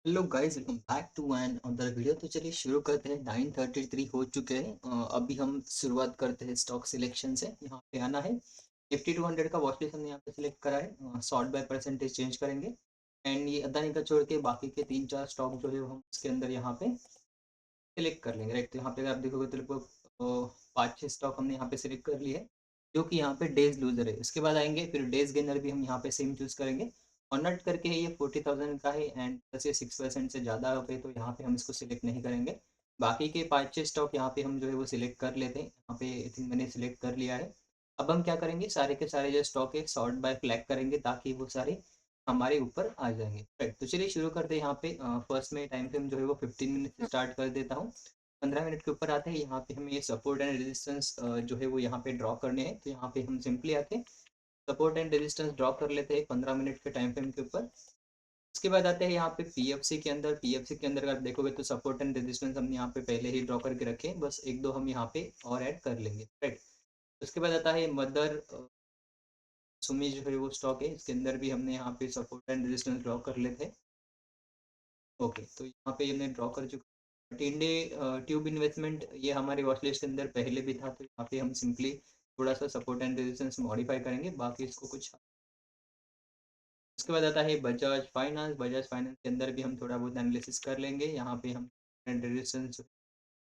Hello guys, welcome back to another video. तो चलिए शुरू करते हैं। 9:33 हो चुके हैं। अभी हम शुरुआत करते हैं स्टॉक सिलेक्शन से। यहाँ पे आना है। निफ्टी 200 का वॉच लिस्ट हमने यहाँ पे सिलेक्ट करा है। सॉर्ट बाय परसेंटेज चेंज करेंगे। एंड ये अदानी का छोड़ के बाकी के 3-4 स्टॉक जो है वो हम इसके अंदर यहाँ पे सिलेक्ट कर लेंगे, राइट। तो यहाँ पे अगर आप देखोगे तो लगभग 5-6 स्टॉक हमने यहाँ पे सिलेक्ट कर लिए है, जो कि यहाँ पे डेज लूजर है। उसके बाद आएंगे फिर डेज गेनर भी हम यहाँ पे सेम चूज करेंगे। और नट करके है, ये 40,000 का है एंड प्लस ये 6% से ज़्यादा हो गए तो यहाँ पे हम इसको सिलेक्ट नहीं करेंगे। बाकी के 5-6 स्टॉक यहाँ पे हम जो है वो सिलेक्ट कर लेते हैं। यहाँ पे आई थिंक मैंने सिलेक्ट कर लिया है। अब हम क्या करेंगे, सारे के सारे जो स्टॉक है सॉर्ट बाय फ्लैग करेंगे ताकि वो सारे हमारे ऊपर आ जाएंगे, राइट। तो चलिए शुरू करते हैं। यहाँ पे फर्स्ट में टाइम फ्रेम जो है वो 15 मिनट से स्टार्ट कर देता हूँ। 15 मिनट के ऊपर आते हैं। यहाँ पे हमें ये सपोर्ट एंड रेजिस्टेंस जो है वो यहाँ पे ड्रॉ करने हैं। तो यहाँ पे हम सिंपली आके सपोर्ट एंड रेजिस्टेंस ड्रॉ कर लेते हैं 15 मिनट के टाइम फ्रेम के ऊपर। उसके बाद आते हैं यहाँ पे पीएफसी के अंदर। पीएफसी के अंदर अगर देखोगे तो सपोर्ट एंड रेजिस्टेंस हमने यहाँ पे पहले ही ड्रॉ करके रखे हैं, बस एक दो हम यहाँ पे और ऐड कर लेंगे, राइट। उसके बाद आता है मदर सुमी जो है वो स्टॉक है, इसके अंदर भी हमने यहाँ पे सपोर्ट एंड रेजिस्टेंस ड्रॉ कर लेते हैं। ओके, तो यहाँ पे हमने ड्रॉ कर चुका। टिंडे ट्यूब इन्वेस्टमेंट, ये हमारे वॉच लिस्ट के अंदर पहले भी था, तो यहाँ पे हम सिंपली थोड़ा सा सपोर्ट एंड रेजिस्टेंस मॉडिफाई करेंगे, बाकी इसको कुछ। उसके बाद आता है बजाज फाइनेंस। बजाज फाइनेंस के अंदर भी हम थोड़ा बहुत एनालिसिस कर लेंगे। यहाँ पे हम एंड रेजिस्टेंस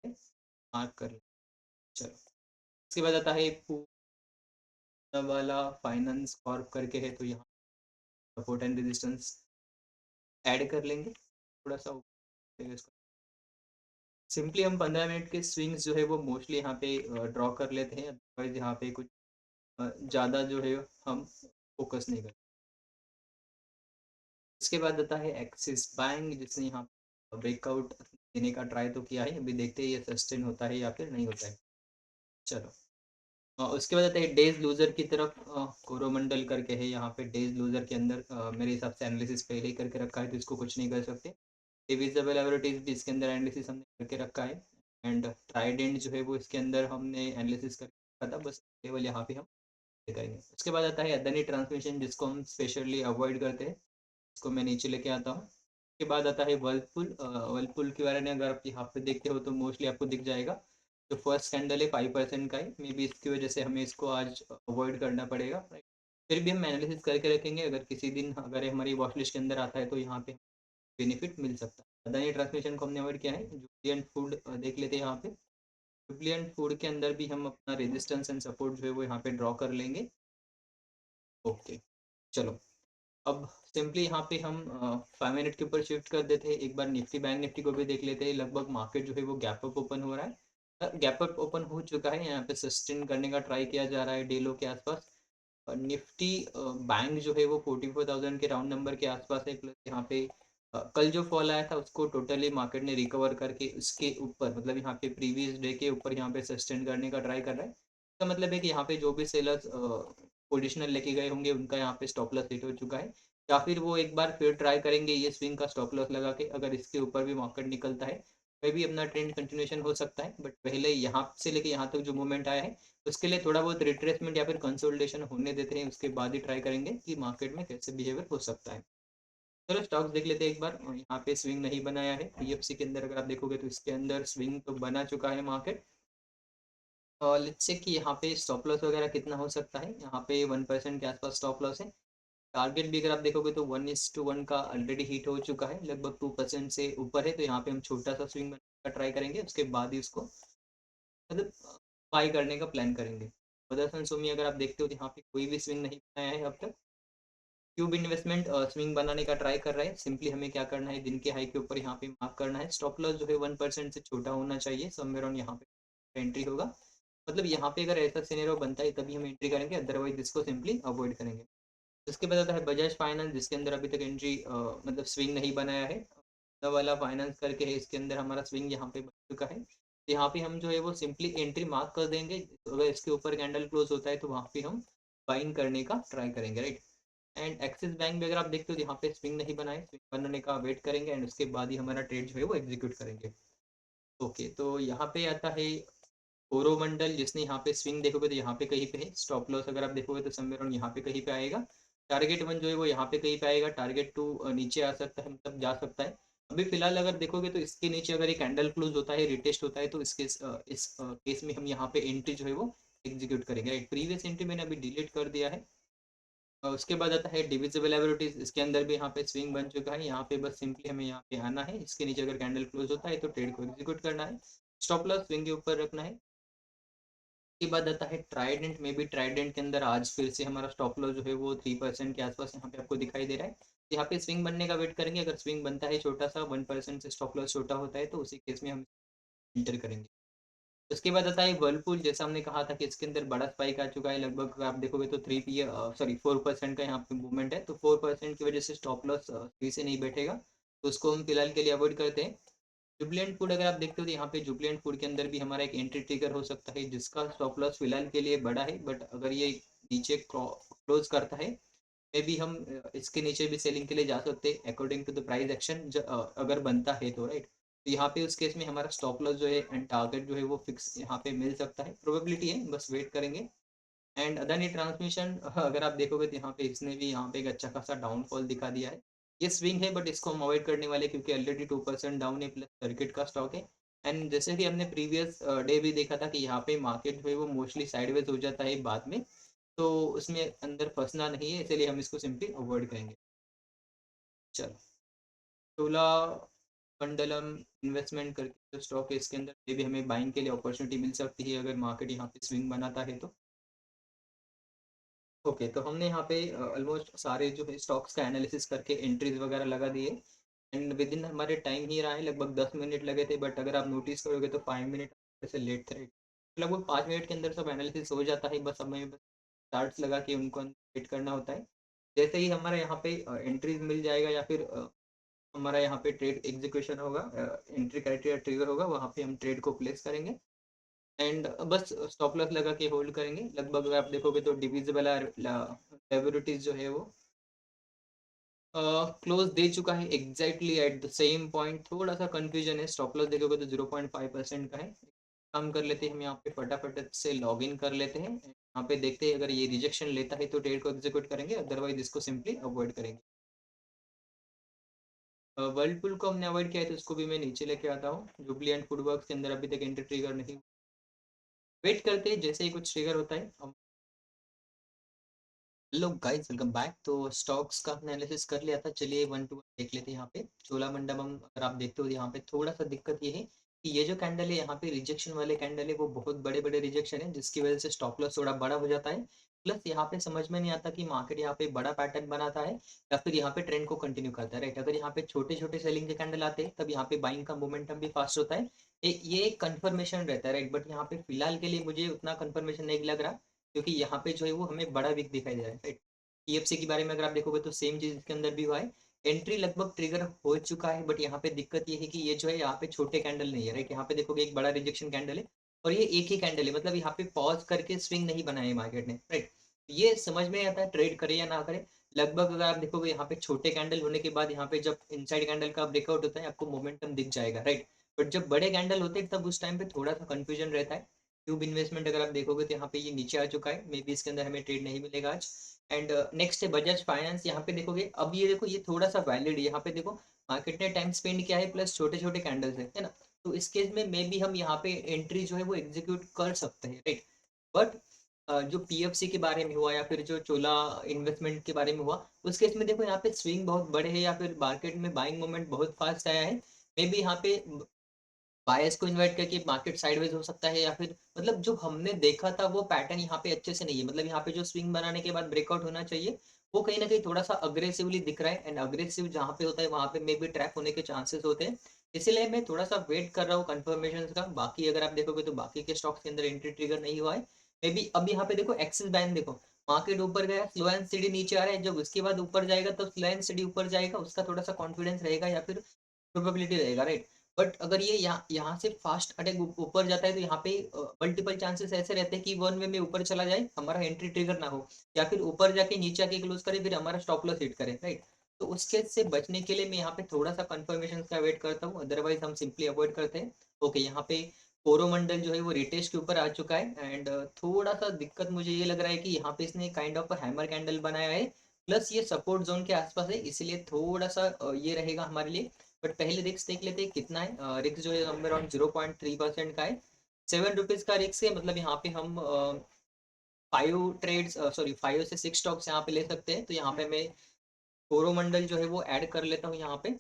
मार्क कर लेंगे। चलो, उसके बाद आता है पूना वाला फाइनेंस कॉर्प करके है, तो यहाँ सपोर्ट एंड रेजिस्टेंस ऐड कर लेंगे थोड़ा सा ऊपर इसको। सिंपली हम 15 मिनट के स्विंग्स जो है वो मोस्टली यहाँ पे ड्रॉ कर लेते हैं, अदरवाइज यहाँ पे कुछ ज़्यादा जो है हम फोकस नहीं करते। इसके बाद आता है एक्सिस बैंक, जिसने यहाँ ब्रेकआउट देने का ट्राई तो किया है। अभी देखते हैं ये सस्टेन होता है या फिर नहीं होता है। चलो, उसके बाद आता है डेज लूजर की तरफ। कोरोमंडल करके है, यहाँ पे डेज लूजर के अंदर मेरे हिसाब से एनालिसिस पहले ही करके रखा है, तो इसको कुछ नहीं कर सकते। डिविजिबल एवरेज भी इसके अंदर एनालिसिस हमने करके रखा है। एंड ट्राइडेंट जो है वो इसके अंदर हमने एनालिसिस करके रखा था, बस केवल यहाँ पे हम करेंगे। उसके बाद आता है अदानी ट्रांसमिशन, जिसको हम स्पेशली अवॉइड करते हैं, इसको मैं नीचे लेके आता हूँ। उसके बाद आता है वर्लपुल। वर्लपुल के बारे में अगर आप यहाँ पे देखते हो तो मोस्टली आपको दिख जाएगा। जो फर्स्ट कैंडल है 5% का है, मे बी इसकी वजह से हमें इसको आज अवॉइड करना पड़ेगा, right? फिर भी हम एनालिसिस करके रखेंगे, अगर किसी दिन अगर ये हमारी वॉच लिस्ट के अंदर आता है तो यहाँ पे बेनिफिट मिल सकता है। अदानी ट्रांसमिशन को हमने अवॉइड किया है। जुबलियंट फूड देख लेते हैं यहाँ पे। जुबलियंट फूड के अंदर भी हम अपना रेजिस्टेंस एंड सपोर्ट जो है वो यहाँ पे ड्रॉ कर लेंगे। ओके, चलो। अब सिंपली यहाँ पे हम 5 मिनट के ऊपर शिफ्ट कर देते हैं। एक बार निफ्टी बैंक निफ्टी को भी देख लेते हैं। लगभग मार्केट जो है वो गैप अप ओपन हो रहा है, गैप अप ओपन हो चुका है। यहाँ पे सस्टेन करने का ट्राई किया जा रहा है डेलो के आसपास। और निफ्टी बैंक जो है वो 44,000 के राउंड नंबर के आसपास है। प्लस यहाँ पे कल जो फॉल आया था उसको टोटली मार्केट ने रिकवर करके उसके ऊपर, मतलब यहाँ पे प्रीवियस डे के ऊपर यहाँ पे सस्टेन करने का ट्राई कर रहा है। इसका मतलब है कि यहाँ पे जो भी सेलर्स पोजिशनल लेके गए होंगे उनका यहाँ पे स्टॉप लॉस हिट हो चुका है, या फिर वो एक बार फिर ट्राई करेंगे ये स्विंग का स्टॉप लॉस लगा के। अगर इसके ऊपर भी मार्केट निकलता है वह भी अपना ट्रेंड कंटिन्यूशन हो सकता है, बट पहले यहाँ से लेके यहाँ तक जो मूवमेंट आया है उसके लिए थोड़ा बहुत रिट्रेसमेंट या फिर कंसोलिडेशन होने देते हैं, उसके बाद ही ट्राई करेंगे कि मार्केट में कैसे बिहेवियर हो सकता है। चलो स्टॉक्स देख लेते हैं एक बार। यहाँ पे स्विंग नहीं बनाया है पीएफसी के अंदर, अगर आप देखोगे तो इसके अंदर स्विंग तो बना चुका है मार्केट। और लेट्स से कि यहाँ पे स्टॉप लॉस वगैरह कितना हो सकता है। यहाँ पे 1% के आसपास स्टॉप लॉस है। टारगेट भी अगर आप देखोगे तो 1:1 का ऑलरेडी हिट हो चुका है, लगभग 2% से ऊपर है। तो यहाँ पे हम छोटा सा स्विंग बनाने का ट्राई करेंगे, उसके बाद ही उसको मतलब बाई करने का प्लान करेंगे। मदरसन सोमी अगर आप देखते हो तो यहाँ पे कोई भी स्विंग नहीं बनाया है अब तक। क्यूब इन्वेस्टमेंट स्विंग बनाने का ट्राई कर रहा है। सिंपली हमें क्या करना है, दिन के हाई के ऊपर यहाँ पे मार्क करना है। स्टॉप लॉस जो है 1% से छोटा होना चाहिए, समवेयर ऑन यहाँ पे एंट्री होगा। मतलब यहाँ पे अगर ऐसा सिनेरियो बनता है तभी हम एंट्री करेंगे, अदरवाइज इसको सिंपली अवॉइड करेंगे। उसके बाद आता है बजाज फाइनेंस, जिसके अंदर अभी तक एंट्री मतलब स्विंग नहीं बनाया है। वाला फाइनेंस करके है, इसके अंदर हमारा स्विंग यहाँ पे बन चुका है। तो यहाँ पे हम जो है वो सिंपली एंट्री मार्क कर देंगे। अगर इसके ऊपर कैंडल क्लोज होता है तो वहाँ पे हम बाइंग करने का ट्राई करेंगे, राइट। एंड एक्सिस बैंक भी अगर आप देखते हो यहाँ पे स्विंग नहीं बनाए, स्विंग बनाने का वेट करेंगे एंड उसके बाद ही हमारा ट्रेड जो है वो एग्जीक्यूट करेंगे। ओके, तो यहाँ पे आता है कोरोमंडल, जिसने यहाँ पे स्विंग देखोगे तो यहाँ पे कहीं पे है। स्टॉप लॉस अगर आप देखोगे तो समवेयर ऑन यहाँ पे कहीं पे आएगा। टारगेट 1 जो है वो यहाँ पे कहीं पे आएगा। टारगेट 2 नीचे आ सकता है, मतलब जा सकता है। अभी फिलहाल अगर देखोगे तो इसके नीचे अगर ये कैंडल क्लोज होता है, रिटेस्ट होता है, तो इस केस में हम यहाँ पे एंट्री जो है वो एग्जीक्यूट करेंगे, राइट। प्रीवियस एंट्री मैंने अभी डिलीट कर दिया है। उसके बाद आता है डिविजिबल एवरेज, इसके अंदर भी यहाँ पे स्विंग बन चुका है। यहाँ पे बस सिंपली हमें यहाँ पे आना है, इसके नीचे अगर कैंडल क्लोज होता है तो ट्रेड को एग्जीक्यूट करना है, स्टॉप लॉस स्विंग के ऊपर रखना है। उसके बाद आता है ट्राइडेंट में भी, ट्राइडेंट के अंदर आज फिर से हमारा स्टॉप लॉस जो है वो 3% के आसपास यहाँ पे आपको दिखाई दे रहा है। यहाँ पे स्विंग बनने का वेट करेंगे, अगर स्विंग बनता है छोटा सा 1% से स्टॉप लॉस छोटा होता है तो उसी केस में हम इंटर करेंगे। उसके बाद आता है वर्लपूल, जैसा हमने कहा था कि इसके अंदर बड़ा स्पाइक आ चुका है, लगभग आप देखोगे तो 4% का यहाँ पे मूवमेंट है, तो 4% की वजह से स्टॉप लॉस 3 से नहीं बैठेगा, तो उसको हम फिलहाल के लिए अवॉइड करते हैं। जुबलेंट फूड अगर आप देखते हो तो यहाँ पे जुबलेंट फूड के अंदर भी हमारा एक एंट्री ट्रिगर हो सकता है, जिसका स्टॉप लॉस फिलहाल के लिए बड़ा है, बट अगर ये नीचे क्लोज करता है मे भी हम इसके नीचे भी सेलिंग के लिए जा सकते हैं according to the price action, अगर बनता है तो, राइट। तो यहाँ पे उस केस में हमारा स्टॉप लॉस जो है एंड टारगेट जो है वो फिक्स यहाँ पे मिल सकता है, प्रोबेबिलिटी है, बस वेट करेंगे। एंड अदानी ट्रांसमिशन अगर आप देखोगे तो यहाँ पे इसने भी यहाँ पे एक अच्छा खासा डाउनफॉल दिखा दिया है। ये स्विंग है बट इसको हम अवॉइड करने वाले, क्योंकि ऑलरेडी 2% डाउन है, प्लस सर्किट का स्टॉक है। एंड जैसे कि हमने प्रीवियस डे भी देखा था कि यहाँ पे मार्केट जो है वो मोस्टली साइडवेज हो जाता है बाद में, तो उसमें अंदर फंसना नहीं है, इसलिए हम इसको सिंपली अवॉइड करेंगे। चलो, चोला मंडलम इन्वेस्टमेंट करके जो स्टॉक है इसके अंदर ये भी हमें बाइंग के लिए अपॉर्चुनिटी मिल सकती है अगर मार्केट यहाँ पे स्विंग बनाता है तो। ओके, तो हमने यहाँ पे ऑलमोस्ट सारे जो है स्टॉक्स का एनालिसिस करके एंट्रीज वगैरह लगा दिए, एंड विद इन हमारे टाइम ही रहा है, लगभग 10 मिनट लगे थे, बट अगर आप नोटिस करोगे तो 5 मिनट से लेट थे। लगभग 5 मिनट के अंदर सब एनालिसिस हो जाता है, बस हमें बस चार्ट्स लगा के उनको वेट करना होता है। जैसे ही हमारा यहाँ पे एंट्रीज मिल जाएगा या फिर हमारा यहाँ पे ट्रेड एग्जीक्यूशन होगा, एंट्री क्राइटेरिया ट्रिगर होगा, वहाँ पे हम ट्रेड को प्लेस करेंगे एंड बस स्टॉप लॉस लगा के होल्ड करेंगे। लगभग अगर आप देखोगे तो डिविजिबल एवरेज जो है वो क्लोज दे चुका है exactly at the same point, थोड़ा सा कंफ्यूजन है, स्टॉप लॉस देखोगे तो 0.5% का है। काम कर लेते हैं हम यहाँ पे, फटाफट से लॉग इन कर लेते हैं, यहाँ पे देखते हैं अगर ये रिजेक्शन लेता है तो ट्रेड को एग्जीक्यूट करेंगे, अदरवाइज इसको सिंपली अवॉइड करेंगे। वर्लपूल को हमने अवॉइड किया है तो उसको भी मैं नीचे लेके आता हूँ। जुबली एंड फूडवर्क्स के अंदर अभी तक एंट्री ट्रिगर नहीं, वेट करते हैं, जैसे ही कुछ ट्रिगर होता है हम। Hello guys, welcome back. तो स्टॉक्स का एनालिसिस कर लिया था, चलिए वन टू वन देख लेते हैं। यहाँ पे चोलामंडलम अगर आप देखते हो यहाँ पे थोड़ा सा दिक्कत ये है कि ये जो कैंडल है यहाँ पे रिजेक्शन वाले कैंडल है, वो बहुत बड़े बड़े रिजेक्शन है, जिसकी वजह से स्टॉप लॉस थोड़ा बड़ा हो जाता है। प्लस यहाँ पे समझ में नहीं आता कि मार्केट यहाँ पे बड़ा पैटर्न बनाता है या फिर यहाँ पे ट्रेंड को कंटिन्यू करता है, राइट। अगर यहाँ पे छोटे छोटे सेलिंग के कैंडल आते हैं तब यहाँ पे बाइंग का मोमेंटम भी फास्ट होता है, ये एक कंफर्मेशन रहता है, राइट। बट यहाँ पे फिलहाल के लिए मुझे उतना कंफर्मेशन नहीं लग रहा, क्योंकि यहाँ पे जो है वो हमें बड़ा वीक दिखाई दे रहा है, राइट। पीएफसी के बारे में अगर आप देखोगे तो सेम चीज इसके अंदर भी हुआ है, एंट्री लगभग ट्रिगर हो चुका है, बट यहाँ पे दिक्कत ये है कि ये जो है यहाँ पे छोटे कैंडल नहीं है, राइट। यहाँ पे देखोगे एक बड़ा रिजेक्शन कैंडल है और ये एक ही कैंडल है, मतलब यहाँ पे पॉज करके स्विंग नहीं बनाया मार्केट ने, राइट। ये समझ में आता है ट्रेड करे या ना करे। लगभग अगर आप देखोगे यहाँ पे छोटे कैंडल होने के बाद यहाँ पे जब इनसाइड कैंडल का ब्रेकआउट होता है आपको मोमेंटम दिख जाएगा, राइट। बट जब बड़े कैंडल होते हैं तब उस टाइम पे थोड़ा सा कंफ्यूजन रहता है। ट्यूब इन्वेस्टमेंट अगर आप देखोगे तो यहाँ पे ये नीचे आ चुका है, मे बी इसके अंदर हमें ट्रेड नहीं मिलेगा आज। एंड नेक्स्ट है बजाज फाइनेंस, यहाँ पे देखोगे अब ये देखो ये थोड़ा सा वैलिड, यहाँ पे देखो मार्केट ने टाइम स्पेंड किया है, प्लस छोटे छोटे कैंडल्स है ना। तो इस केस में मे बी हम यहाँ पे एंट्री जो है वो एग्जीक्यूट कर सकते हैं, राइट। बट जो पीएफसी के बारे में हुआ या फिर जो चोला इन्वेस्टमेंट के बारे में हुआ, उस केस में देखो यहाँ पे स्विंग बहुत बड़े हैं या फिर मार्केट में बाइंग मोमेंट बहुत फास्ट आया है, मे बी यहाँ पे बायर्स को इन्वाइट करके मार्केट साइडवेज हो सकता है, या फिर मतलब जो हमने देखा था वो पैटर्न यहाँ पे अच्छे से नहीं है, मतलब यहाँ पे जो स्विंग बनाने के बाद ब्रेकआउट होना चाहिए वो कहीं ना कहीं थोड़ा सा अग्रेसिवली दिख रहा है, एंड अग्रेसिव जहाँ पे होता है वहां पे मे बी ट्रैप होने के चांसेस होते हैं। इसलिए मैं थोड़ा सा वेट कर रहा हूँ कंफर्मेशन का। बाकी अगर आप देखोगे तो बाकी के स्टॉक्स के अंदर एंट्री ट्रिगर नहीं हुआ है, मे बी अब यहाँ पे देखो एक्सिस बैंक देखो, मार्केट ऊपर गया, स्लो एंड स्टेडी नीचे आ रहा है, जब उसके बाद ऊपर जाएगा तो स्लो एंड स्टेडी ऊपर जाएगा, उसका थोड़ा सा कॉन्फिडेंस रहेगा या फिर प्रोबेबिलिटी रहेगा, राइट। बट अगर ये यहाँ से फास्ट अटैक ऊपर जाता है तो यहाँ पे मल्टीपल चांसेस ऐसे रहते हैं कि वन वे में ऊपर चला जाए, हमारा एंट्री ट्रिगर ना हो, या फिर ऊपर जाके नीचे आके क्लोज करे फिर हमारा स्टॉप लॉस हिट करे, राइट। तो उसके से बचने के लिए मैं यहाँ पे थोड़ा सा कंफर्मेशन का वेट करता हूँ, अदरवाइज हम सिंपली अवॉइड करते हैं। ओके, यहाँ पे कोरोमंडल जो है वो रिटेस्ट के ऊपर आ चुका है, एंड थोड़ा सा दिक्कत मुझे ये लग रहा है कि यहाँ पे इसने काइंड ऑफ हैमर कैंडल बनाया है, प्लस ये सपोर्ट जोन के आसपास है, इसलिए थोड़ा सा ये रहेगा हमारे लिए बट पहले रिक्स देख लेते हैं कितना है। रिक्स जो है अराउंड 0.3% का है। 7 रुपीज़ का रिक्स है, मतलब यहाँ पे हम 5 से 6 स्टॉक्स यहाँ पे ले सकते हैं। तो यहाँ पे मैं कोरोमंडल जो है वो ऐड कर लेता हूँ यहाँ पे।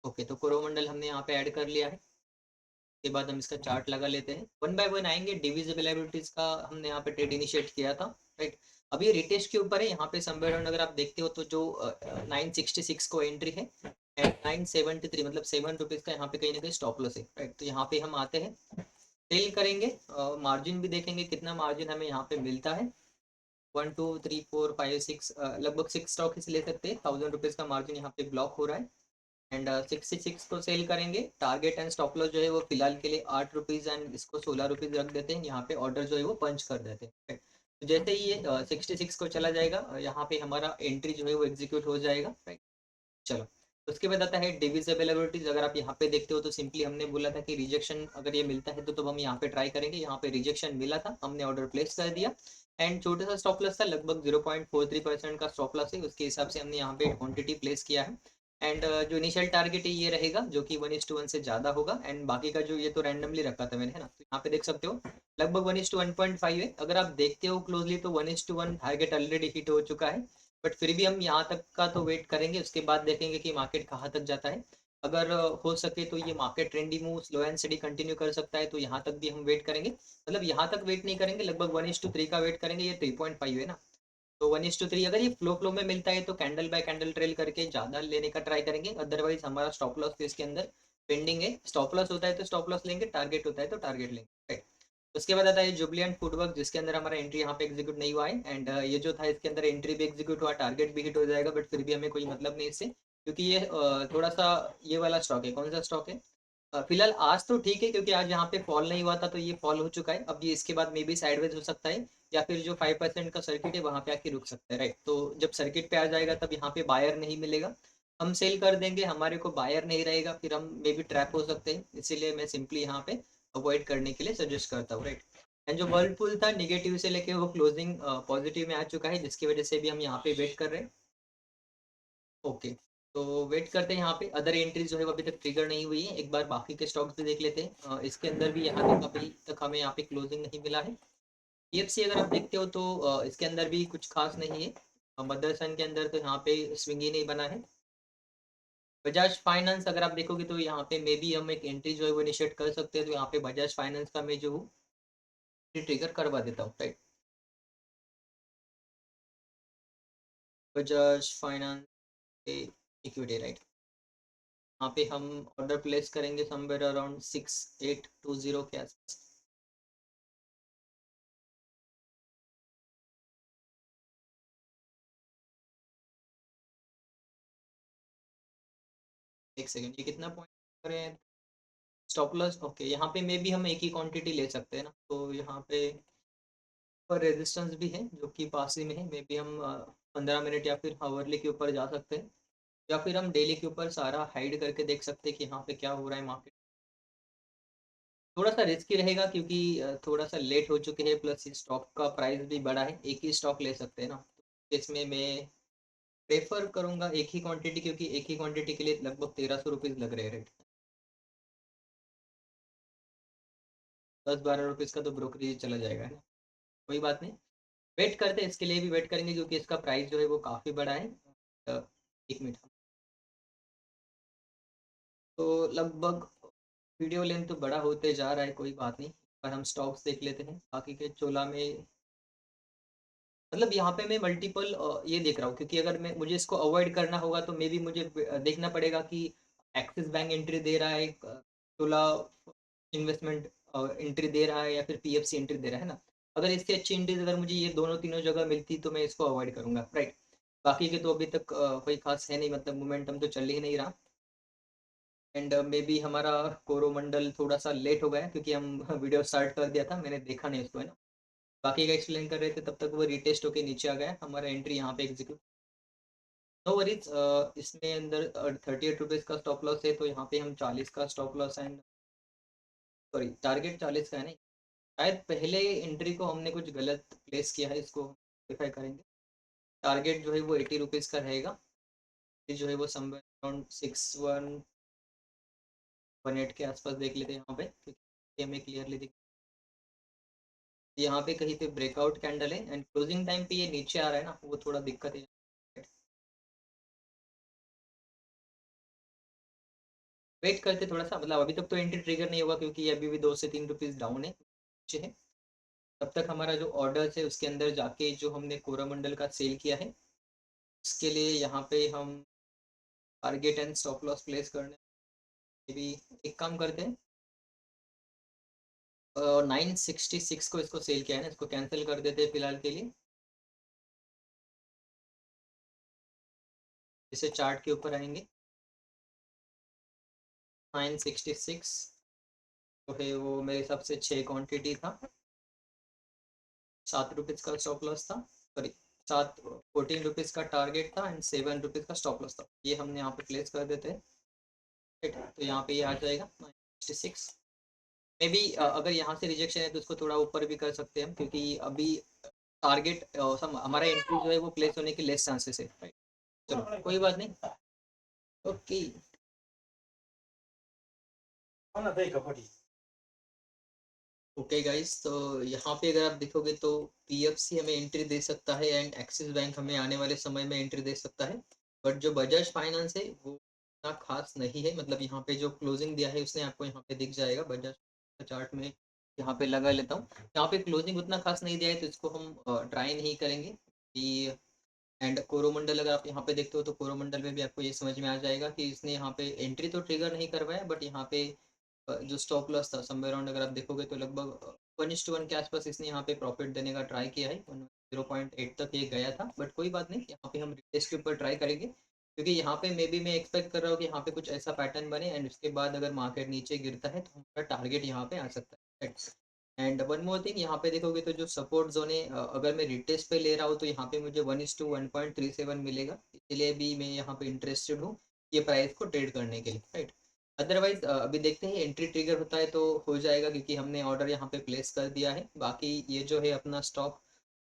ओके, तो कोरोमंडल हमने यहाँ पे ऐड कर लिया है। के बाद हम इसका चार्ट लगा लेते हैं, वन बाय वन आएंगे। डिविजिबल एबिलिटीज का हमने यहाँ पे ट्रेड इनिशिएट किया था, राइट। अभी ये रिटेस्ट के ऊपर है, यहाँ पे समवेयर अराउंड अगर आप देखते हो तो जो 966 को एंट्री है एंड 973, मतलब 7 रुपीज़ का यहाँ पे कहीं ना कहीं स्टॉप लॉस है, राइट। तो यहाँ पे हम आते हैं, सेल करेंगे, मार्जिन भी देखेंगे कितना मार्जिन हमें यहाँ पे मिलता है। 1 2 3 4 5 6, लगभग 6 स्टॉक इसे ले सकते हैं। 1000 रुपीज़ का मार्जिन यहाँ पे ब्लॉक हो रहा है एंड 66 को सेल करेंगे। टारगेट एंड स्टॉप लॉस जो है वो फिलहाल के लिए 8 रुपीज़ एंड इसको 16 रुपीज़ रख देते हैं। यहाँ पे ऑर्डर जो है वो पंच कर देते हैं। तो जैसे ही ये 66 को चला जाएगा, यहाँ पे हमारा एंट्री जो है वो एग्जीक्यूट हो जाएगा, राइट। चलो, उसके बाद आता है डिविजिबल एबिलिटीज। अगर आप यहाँ पे देखते हो तो सिंपली हमने बोला था कि रिजेक्शन अगर ये मिलता है तो हम यहाँ पे ट्राई करेंगे। यहाँ पे रिजेक्शन मिला था, हमने ऑर्डर प्लेस कर दिया एंड छोटा सा स्टॉप लॉस था, लगभग 0.43% का स्टॉप लॉस है, उसके हिसाब से हमने यहाँ पे क्वांटिटी प्लेस किया है। एंड जो इनिशियल टारगेट है ये रहेगा, जो कि 1:1 से ज़्यादा होगा। एंड बाकी का जो ये तो रैंडमली रखा था मैंने, है ना। तो यहाँ पे देख सकते हो लगभग 1:1.5 है। अगर आप देखते हो क्लोजली तो 1:1 टारगेट ऑलरेडी हिट हो चुका है। बट फिर भी हम यहाँ तक का तो वेट करेंगे, उसके बाद देखेंगे कि मार्केट कहाँ तक जाता है। अगर हो सके तो ये market trendy move slow and study continue कर सकता है, तो यहाँ तक भी हम वेट करेंगे। मतलब यहाँ तक वेट नहीं करेंगे, लगभग 1:3 का वेट करेंगे। ये 3.5 है ना, तो 1:3 अगर ये फ्लो में मिलता है तो कैंडल बाय कैंडल ट्रेल करके ज़्यादा लेने का ट्राई करेंगे। अदरवाइज हमारा स्टॉप लॉस तो इसके अंदर पेंडिंग है। स्टॉप लॉस होता है तो स्टॉप लॉस लेंगे, टारगेट होता है तो टारगेट लेंगे, राइट। उसके बाद आता है जुबलियंट फूडवर्क, जिसके अंदर हमारा एंट्री यहाँ पे एग्जीक्यूट नहीं हुआ है एंड ये जो था इसके अंदर एंट्री भी एग्जीक्यूट हुआ, टारगेट भी हिट हो जाएगा। बट फिर भी हमें कोई मतलब नहीं इससे, क्योंकि ये थोड़ा सा ये वाला स्टॉक है। कौन सा स्टॉक है? फिलहाल आज तो ठीक है, क्योंकि आज यहाँ पे फॉल नहीं हुआ था तो ये फॉल हो चुका है। अब ये इसके बाद मे बी साइडवेज हो सकता है, या फिर जो 5% का सर्किट है वहाँ पे आके रुक सकता है, राइट। तो जब सर्किट पे आ जाएगा तब यहाँ पे बायर नहीं मिलेगा, हम सेल कर देंगे, हमारे को बायर नहीं रहेगा, फिर हम मे बी ट्रैप हो सकते हैं। इसीलिए मैं सिंपली यहाँ पे अवॉइड करने के लिए सजेस्ट करता हूँ, राइट। एंड जो वर्लपूल था निगेटिव से लेके वो क्लोजिंग पॉजिटिव में आ चुका है, जिसकी वजह से भी हम यहाँ पे वेट कर रहे हैं। ओके, तो वेट करते हैं यहाँ पे। अदर एंट्रीज जो है वो अभी तक ट्रिगर नहीं हुई है, एक बार बाकी के स्टॉक्स भी देख लेते हैं। इसके अंदर भी यहाँ तक अभी तक हमें यहाँ पे क्लोजिंग नहीं मिला है। पीएफसी अगर आप देखते हो तो इसके अंदर भी कुछ खास नहीं है। मदरसन के अंदर तो यहाँ पे स्विंग ही नहीं बना है। बजाज फाइनेंस अगर आप देखोगे तो यहाँ पे मे बी हम एक एंट्री जो है वो इनिशिएट कर सकते हैं। तो यहाँ पे बजाज फाइनेंस का मैं जो हूँ ट्रिगर करवा देता हूँ, right. Bajaj finance equity, right. यहाँ पे हम ऑर्डर प्लेस करेंगे समवेयर अराउंड 6820 के आसपास। एक सेकेंड, ये कितना पॉइंट करें? स्टॉप लॉस, ओके, यहाँ पे मे भी हम एक ही क्वांटिटी ले सकते हैं ना। तो यहाँ पे पर रेजिस्टेंस भी है जो कि पास ही में है। मे बी हम 15 मिनट या फिर हावरली के ऊपर जा सकते हैं, या फिर हम डेली के ऊपर सारा हाइड करके देख सकते हैं कि यहाँ पे क्या हो रहा है मार्केट। थोड़ा सा रिस्की रहेगा क्योंकि थोड़ा सा लेट हो चुके हैं, प्लस स्टॉक का प्राइस भी बड़ा है। एक ही स्टॉक ले सकते हैं ना, तो इसमें मैं प्रेफर करूंगा एक ही क्वांटिटी, क्योंकि एक ही क्वांटिटी के लिए लगभग 1300 रुपीज़ लग रहे हैं, रेट। 10-12 रुपीज़ का तो ब्रोकरेज चला जाएगा, है ना। कोई बात नहीं, वेट करते हैं, इसके लिए भी वेट करेंगे क्योंकि इसका प्राइस जो है वो काफ़ी बड़ा है। 1 मिनट, तो लगभग वीडियो लेंथ तो बड़ा होते जा रहा है, कोई बात नहीं। पर हम स्टॉक्स देख लेते हैं बाकी के चोला में। मतलब यहाँ पे मैं मल्टीपल ये देख रहा हूँ, क्योंकि अगर मैं मुझे इसको अवॉइड करना होगा तो मे बी मुझे देखना पड़ेगा कि एक्सिस बैंक एंट्री दे रहा है, चोला इन्वेस्टमेंट एंट्री दे रहा है, या फिर पीएफसी एंट्री दे रहा है ना। अगर इससे अच्छी एंट्रीज अगर मुझे ये दोनों तीनों जगह मिलती तो मैं इसको अवॉइड करूंगा, राइट। बाकी के तो अभी तक कोई खास है नहीं, मतलब मोमेंटम तो चल ही नहीं रहा। एंड मे बी हमारा कोरोमंडल थोड़ा सा लेट हो गया क्योंकि हम वीडियो स्टार्ट कर दिया था, मैंने देखा नहीं उसको, है ना। बाकी का एक्सप्लेन कर रहे थे तब तक वो रिटेस्ट होके नीचे आ गया, हमारा एंट्री यहाँ पे एग्जीक्यूट। नो वरीज, इसमें अंदर 38 रुपीज़ का स्टॉप लॉस है, तो यहाँ पे हम 40 का stop loss and sorry target 40 का है नहीं। शायद पहले एंट्री को हमने कुछ गलत प्लेस किया है, इसको वेरीफाई करेंगे। टारगेट जो है वो 80 रुपीज़ का रहेगा, ये जो है वो समवेयर अराउंड 6118 के आसपास देख लेते हैं यहाँ पे, क्योंकि हमें क्लियरली दिख, यहाँ पे कहीं पे ब्रेकआउट कैंडल है एंड क्लोजिंग टाइम पे ये नीचे आ रहा है ना, वो थोड़ा दिक्कत है। वेट करते थोड़ा सा, मतलब अभी तक तो एंट्री ट्रिगर नहीं होगा क्योंकि ये अभी भी 2 से 3 रुपीज डाउन है, नीचे है। तब तक हमारा जो ऑर्डर है उसके अंदर जाके जो हमने कोरामंडल का सेल किया है, उसके लिए यहाँ पे हम target and stop loss place करने, भी एक काम करते हैं, 966 को इसको सेल किया है ना, इसको कैंसिल कर देते हैं फिलहाल के लिए। इसे चार्ट के ऊपर आएंगे, 966 जो है वो मेरे हिसाब से 6 क्वांटिटी था, 7 रुपीज का स्टॉप लॉस था, सॉरी 14 रुपीज का टारगेट था एंड 7 रुपीज का स्टॉप लॉस था, ये हमने यहाँ पे प्लेस कर देते हैं। तो यहाँ पे ये आ जाएगा 966 मे बी। अगर यहाँ से रिजेक्शन है तो उसको थोड़ा ऊपर भी कर सकते हैं हम, क्योंकि अभी टारगेट हमारा एंट्री जो है वो प्लेस होने के लेस चांसेस है, राइट। चलो कोई बात नहीं, ओके। ओके गाइस, तो यहाँ पे अगर आप देखोगे तो पीएफसी हमें एंट्री दे सकता है एंड एक्सिस बैंक हमें आने वाले समय में एंट्री दे सकता है, बट जो बजाज फाइनेंस है वो इतना खास नहीं है। मतलब यहाँ पे जो क्लोजिंग दिया है उसने आपको यहाँ पे दिख जाएगा, बजाज चार्ट में यहाँ पे लगा लेता हूँ, यहाँ पे क्लोजिंग उतना खास नहीं दिया है तो इसको हम ट्राई नहीं करेंगे कि। एंड कोरोमंडल अगर आप यहाँ पे देखते हो तो कोरोमंडल में भी आपको ये समझ में आ जाएगा कि इसने यहाँ पे एंट्री तो ट्रिगर नहीं करवाया, बट यहाँ पे जो स्टॉप लॉस था समवेयर अराउंड अगर आप देखोगे तो लगभग 1:1 के आसपास इसने यहाँ पे प्रॉफिट देने का ट्राई किया है, 0.8 तक ये गया था, बट कोई बात नहीं, यहाँ पे हम रिटेस्ट के ऊपर ट्राई करेंगे, क्योंकि यहाँ पे मे बी मैं एक्सपेक्ट कर रहा हूँ कि यहाँ पे कुछ ऐसा पैटर्न बने एंड उसके बाद अगर मार्केट नीचे गिरता है तो हमारा टारगेट यहाँ पे आ सकता है। एंड वन मोर थिंग, यहाँ पे देखोगे तो जो सपोर्ट जोन है, अगर मैं रिटेस्ट पे ले रहा हूँ तो यहाँ पे मुझे 1:1.37 मिलेगा, इसलिए भी मैं यहाँ पे इंटरेस्टेड हूँ ये प्राइस को ट्रेड करने के लिए, राइट। अदरवाइज अभी देखते हैं एंट्री ट्रिगर होता है तो हो जाएगा, क्योंकि हमने ऑर्डर यहाँ पे प्लेस कर दिया है। बाकी ये जो है अपना स्टॉक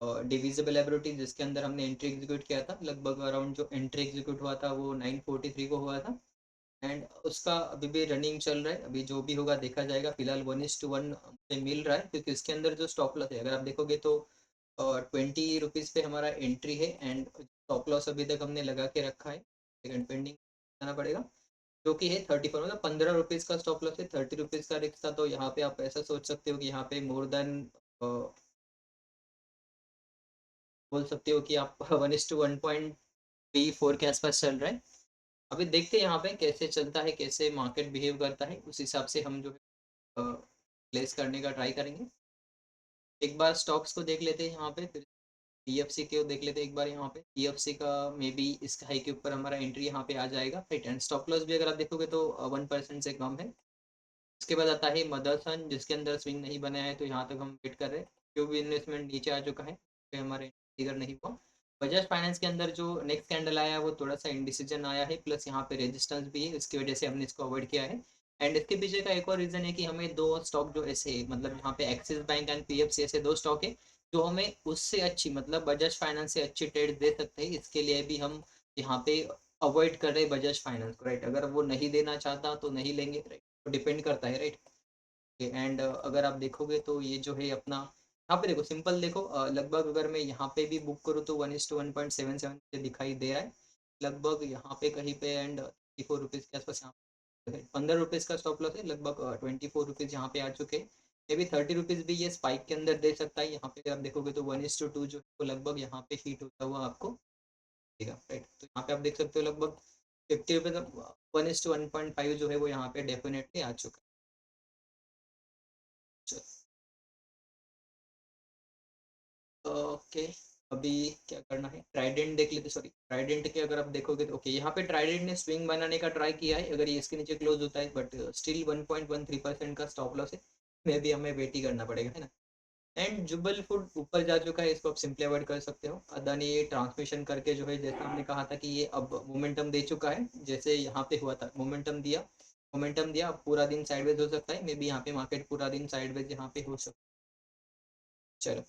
डिविजिबल एबिलिटी जिसके अंदर हमने एंट्री एग्जीक्यूट किया था, लगभग अराउंड जो एंट्री एग्जीक्यूट हुआ था वो 943 को हुआ था एंड उसका अभी भी रनिंग चल रहा है, अभी जो भी होगा देखा जाएगा। फिलहाल 1:1 से मिल रहा है, क्योंकि इसके अंदर जो स्टॉप लॉस है अगर आप देखोगे तो 20 रुपीज़ पे हमारा एंट्री है एंड स्टॉप लॉस अभी तक हमने लगा के रखा है, सेकंड पेंडिंग जाना पड़ेगा, जो कि है 34, मतलब 15 रुपीज़ का स्टॉप लॉस है, 30 रुपीज़ का रिक्स था। तो यहाँ पे आप ऐसा सोच सकते हो कि यहाँ पे मोर देन बोल सकते हो कि आप 1:1.34 के आसपास चल रहा है। अभी देखते हैं यहाँ पे कैसे चलता है, कैसे मार्केट बिहेव करता है, उस हिसाब से हम जो है प्लेस करने का ट्राई करेंगे। एक बार स्टॉक्स को देख लेते हैं यहाँ पे, फिर पीएफसी को देख लेते हैं एक बार। यहाँ पे पीएफसी का मे बी इस हाई के ऊपर हमारा एंट्री यहाँ पे आ जाएगा, राइट। एंड स्टॉप लॉस भी अगर आप देखोगे तो 1% से कम है। उसके बाद आता है मदरसन, जिसके अंदर स्विंग नहीं बना है, तो यहाँ तक हम वेट कर रहे हैं, जो भी इन्वेस्टमेंट नीचे आ चुका है तो हमारे फिगर नहीं हुआ। बजाज फाइनेंस के अंदर जो नेक्स्ट कैंडल आया वो थोड़ा सा इंडिसीजन आया है, प्लस यहाँ पे रेजिस्टेंस भी है, इसकी वजह से हमने इसको अवॉइड किया है। एंड इसके पीछे का एक और रीजन है कि हमें दो स्टॉक जो ऐसे, मतलब यहाँ पे एक्सिस बैंक एंड पीएफसी ऐसे दो स्टॉक है जो हमें उससे अच्छी, मतलब बजाज फाइनेंस से अच्छी ट्रेड दे सकते हैं, इसके लिए भी हम यहाँ पे अवॉइड कर रहे हैं बजाज फाइनेंस को, राइट। अगर वो नहीं देना चाहता तो नहीं लेंगे, राइट, तो डिपेंड करता है, राइट। एंड अगर आप देखोगे तो ये जो है अपना, यहाँ पे देखो सिंपल देखो, लगभग अगर मैं यहाँ पे भी बुक करूँ तो 1:1.77 दिखाई दे रहा है लगभग यहाँ पे कहीं पे, एंड 34 रुपीज़ के आसपास यहाँ पे 15 रुपीज़ का स्टॉप लॉस है, लगभग 24 रुपीज़ यहाँ पे आ चुके हैं। मे बी 30 रुपीज़ भी ये स्पाइक के अंदर दे सकता है, यहाँ पे आप देखोगे तो 1:2 जो है वो लगभग यहाँ पे हीट होता हुआ आपको दिखेगा, राइट। तो यहाँ पे आप देख सकते हो लगभग 50 रुपीज़, 1:1.5 जो है वो यहाँ पे डेफिनेटली आ चुका है। ओके, अभी क्या करना है, ट्राइडेंट देख लेते, सॉरी ट्राइडेंट के अगर आप देखोगे तो ओके, यहाँ पे ट्राइडेंट ने स्विंग बनाने का ट्राई किया है, अगर ये इसके नीचे क्लोज होता है, बट स्टिल 1.13% का स्टॉप लॉस है, मे भी हमें वेट ही करना पड़ेगा, है ना। एंड जुबल फूड ऊपर जा चुका है, इसको आप सिंपली अवॉइड कर सकते हो। अदानी ये ट्रांसमिशन करके जो है, जैसा हमने कहा था कि ये अब मोमेंटम दे चुका है, जैसे यहाँ पे हुआ था मोमेंटम दिया, अब पूरा दिन साइडवेज हो सकता है, मे बी यहाँ पे मार्केट पूरा दिन साइडवेज यहाँ पे हो सकता है। चलो,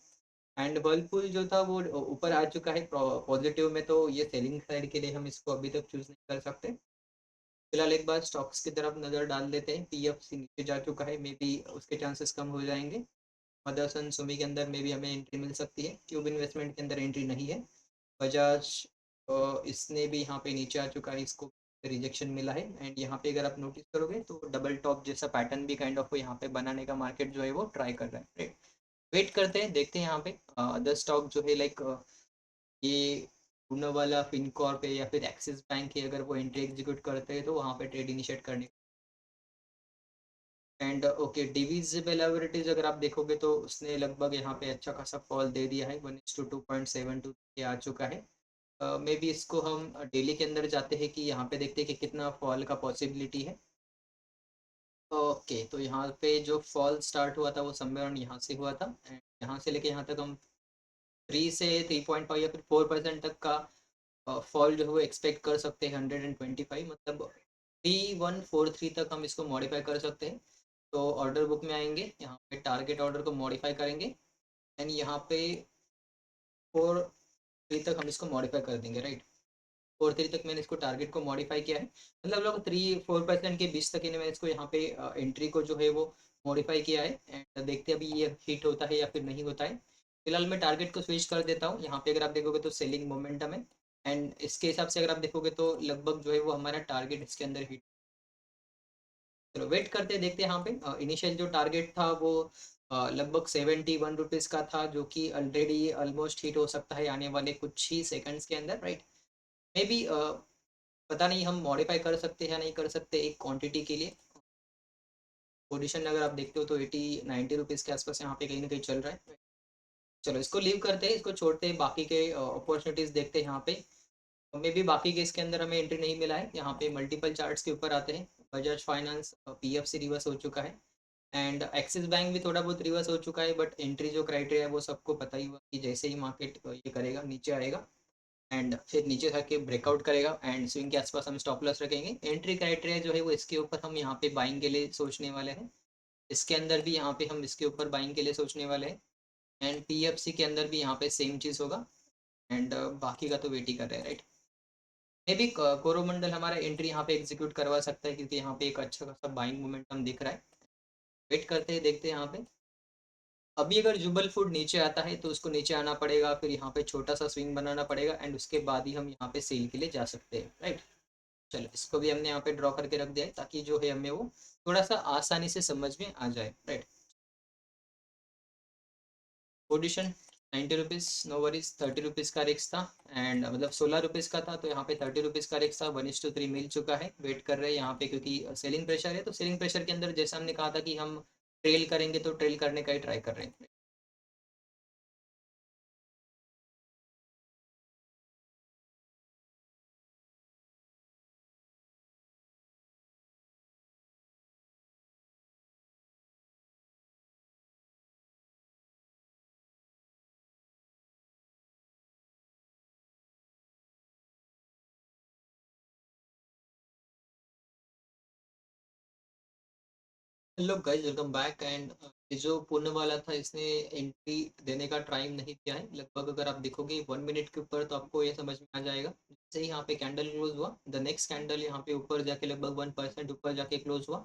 एंड वर्लपूल जो था वो ऊपर आ चुका है पॉजिटिव में, तो ये सेलिंग साइड के लिए हम इसको अभी तक चूज नहीं कर सकते। फिलहाल एक बार स्टॉक्स की तरफ नज़र डाल देते हैं। पीएफसी नीचे जा चुका है, मे बी उसके चांसेस कम हो जाएंगे। मदरसन सुमी के अंदर में भी हमें एंट्री मिल सकती है। ट्यूब इन्वेस्टमेंट के अंदर एंट्री नहीं है। बजाज इसने भी यहाँ पे नीचे आ चुका है, इसको रिजेक्शन मिला है। एंड यहाँ पे अगर आप नोटिस करोगे तो डबल टॉप जैसा पैटर्न भी काइंड ऑफ यहाँ पे बनाने का मार्केट जो है वो ट्राई कर रहा है, राइट। वेट करते हैं, देखते हैं यहाँ पे अदर स्टॉक जो है लाइक ये पूना वाला फिनकॉर्प है या फिर एक्सिस बैंक है, अगर वो एंट्री एग्जीक्यूट करते हैं तो वहाँ पे ट्रेड इनिशिएट करने। एंड ओके, डिविजिबल एवरेज अगर आप देखोगे तो उसने लगभग यहाँ पे अच्छा खासा फॉल दे दिया है, 1:2.72 के आ चुका है। मे बी इसको हम डेली के अंदर जाते हैं कि यहाँ पे देखते हैं कि कितना फॉल का पॉसिबिलिटी है। ओके, तो यहाँ पे जो फॉल स्टार्ट हुआ था वो समवेयर यहाँ से हुआ था। एंड यहाँ से लेके यहाँ तक हम 3 से 3.5 या फिर 4% तक का फॉल जो है वो एक्सपेक्ट कर सकते हैं। 125 मतलब 3143 तक हम इसको मॉडिफाई कर सकते हैं। तो ऑर्डर बुक में आएंगे, यहाँ पे टारगेट ऑर्डर को मॉडिफाई करेंगे। एंड यहाँ पे 4 3 तक हम इसको मॉडिफाई कर देंगे, राइट। 4 3 तक मैंने इसको टारगेट को मॉडिफाई किया है, मतलब लोग 3-4% के बीच तक ही मैंने इसको यहाँ पे एंट्री को जो है वो मॉडिफाई किया है। एंड देखते हैं अभी ये हिट होता है या फिर नहीं होता है। फिलहाल मैं टारगेट को स्विच कर देता हूँ। यहाँ पे अगर आप देखोगे तो सेलिंग मोमेंटम है। एंड इसके हिसाब से अगर आप देखोगे तो लगभग जो है वो हमारा टारगेट इसके अंदर हिट। चलो वेट करते हैं, देखते हैं यहाँ पे इनिशियल जो टारगेट था वो लगभग 71 रुपीज़ का था, जो कि ऑलरेडी ऑलमोस्ट हिट हो सकता है आने वाले कुछ ही सेकंड्स के अंदर, राइट। मे बी पता नहीं हम मॉडिफाई कर सकते हैं या नहीं कर सकते एक क्वांटिटी के लिए। पोजीशन अगर आप देखते हो तो 80-90 रुपीज़ के आसपास यहाँ पे कहीं ना कहीं चल रहा है। चलो इसको लीव करते हैं, इसको छोड़ते हैं, बाकी के अपॉर्चुनिटीज़ देखते हैं यहाँ पे। मे भी बाकी के इसके अंदर हमें एंट्री नहीं मिला है। यहाँ पे मल्टीपल चार्ट्स के ऊपर आते हैं। बजाज फाइनेंस पीएफसी रिवर्स हो चुका है। एंड एक्सिस बैंक भी थोड़ा बहुत रिवर्स हो चुका है, बट एंट्री जो क्राइटेरिया है वो सबको पता ही हुआ कि जैसे ही मार्केट ये करेगा नीचे आएगा एंड फिर नीचे जाके ब्रेकआउट करेगा एंड स्विंग के आसपास हम स्टॉप लॉस रखेंगे। एंट्री क्राइटेरिया जो है वो इसके ऊपर हम यहाँ पे बाइंग के लिए सोचने वाले हैं। इसके अंदर भी यहाँ पे हम इसके ऊपर बाइंग के लिए सोचने वाले हैं। एंड पीएफसी के अंदर भी यहाँ पे सेम चीज़ होगा। एंड बाकी का तो वेट ही कर रहे हैं, राइट। मे बी कोरोमंडल हमारा एंट्री यहाँ पे एग्जीक्यूट करवा सकता है, क्योंकि यहाँ पे एक अच्छा खासा बाइंग मोमेंटम दिख रहा है। वेट करते हैं, देखते हैं यहाँ पे। अभी अगर जुबल फूड नीचे आता है तो उसको नीचे आना पड़ेगा, फिर यहाँ पे छोटा सा स्विंग बनाना पड़ेगा एंड उसके बाद ही हम यहाँ पे सेल के लिए जा सकते हैं, राइट। चलो इसको भी हमने यहाँ पे ड्रॉ करके रख दिया है, ताकि जो है हमें वो थोड़ा सा आसानी से समझ में आ जाए, right. Position 90 rupees, no worries. 30 rupees का रिक्स था एंड मतलब 16 रुपीज़ का था, तो यहाँ पे 30 रुपीज़ का रिक्स था। 1:3 मिल चुका है। वेट कर रहे हैं यहाँ पे, क्योंकि सेलिंग प्रेशर है, तो सेलिंग प्रेशर के अंदर जैसा हमने कहा था कि हम ट्रेल करेंगे, तो ट्रेल करने का ही ट्राई कर रहे हैं। Hello guys, welcome back. And ये जो पुणे वाला था, इसने एंट्री देने का टाइम नहीं किया है। लगभग अगर आप देखोगे 1 मिनट के ऊपर, तो आपको ये समझ में आ जाएगा। जैसे ही यहाँ पे कैंडल क्लोज हुआ, द नेक्स्ट कैंडल यहाँ पे ऊपर जाके लगभग 1% ऊपर जाके क्लोज हुआ।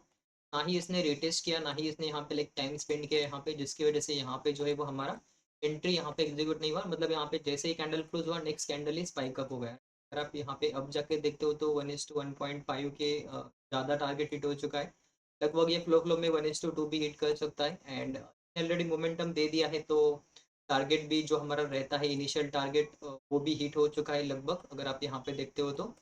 ना ही इसने रिटेस्ट किया, ना ही इसने यहाँ पे लाइक टाइम स्पेंड किया यहाँ पे, जिसकी वजह से यहाँ पे जो है वो हमारा एंट्री यहाँ पे एग्जीक्यूट नहीं हुआ। मतलब यहाँ पे जैसे ही कैंडल क्लोज हुआ, नेक्स्ट कैंडल ही स्पाइक अप हो गया। अगर आप यहाँ पे अब जाके देखते हो तो 1:1.5 के ज़्यादा टारगेट हिट हो चुका है। लगभग ये फ्लो में 1:2 भी हिट कर सकता है। एंड ऑलरेडी मोमेंटम दे दिया है, तो टारगेट भी जो हमारा रहता है इनिशियल टारगेट, वो भी हिट हो चुका है लगभग, अगर आप यहाँ पे देखते हो तो